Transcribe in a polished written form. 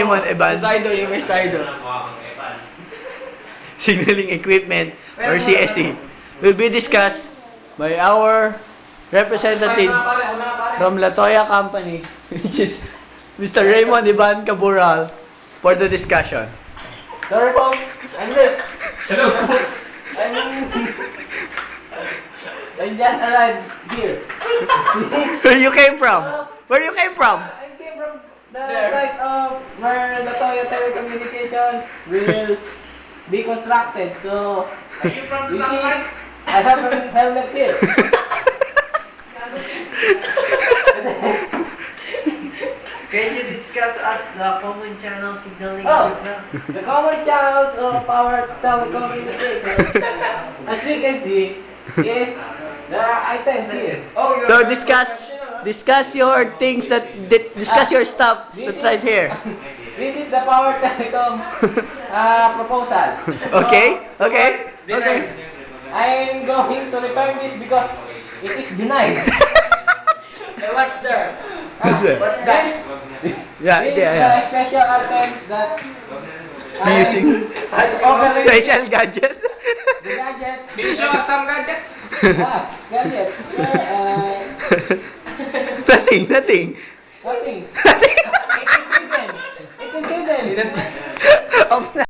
Raymond Eban. Yung may Sido. Signaling Equipment or CSE will be discussed by our representative from Latoya Company, which is Mr. Raymond Iban Cabural, for the discussion. Sorry folks, I'm late. Hello folks. I just arrived here. Where you came from? Where you came from? I came from the site of where Latoya Telecommunications will be constructed. So, Are you from you see, Sangman? I have a helmet here. Can you discuss us the common channel signaling Oh, equipment? the common channels of our telecommunications, as you can see, is there are items here. Oh, you're So very professional, discuss your things discuss your stuff This that's right is- here. This is the Power Telecom proposal. Okay? Okay? Denied. Okay. I'm going to return this because it is denied. Hey, what's there? What's there? What's that? Yeah, This is yeah, the yeah. special items that I'm Using offering special gadget. the gadgets. Can you show us some gadgets? Gadgets. Nothing, nothing. Nothing. Nothing. It is hidden. It is hidden. Off na.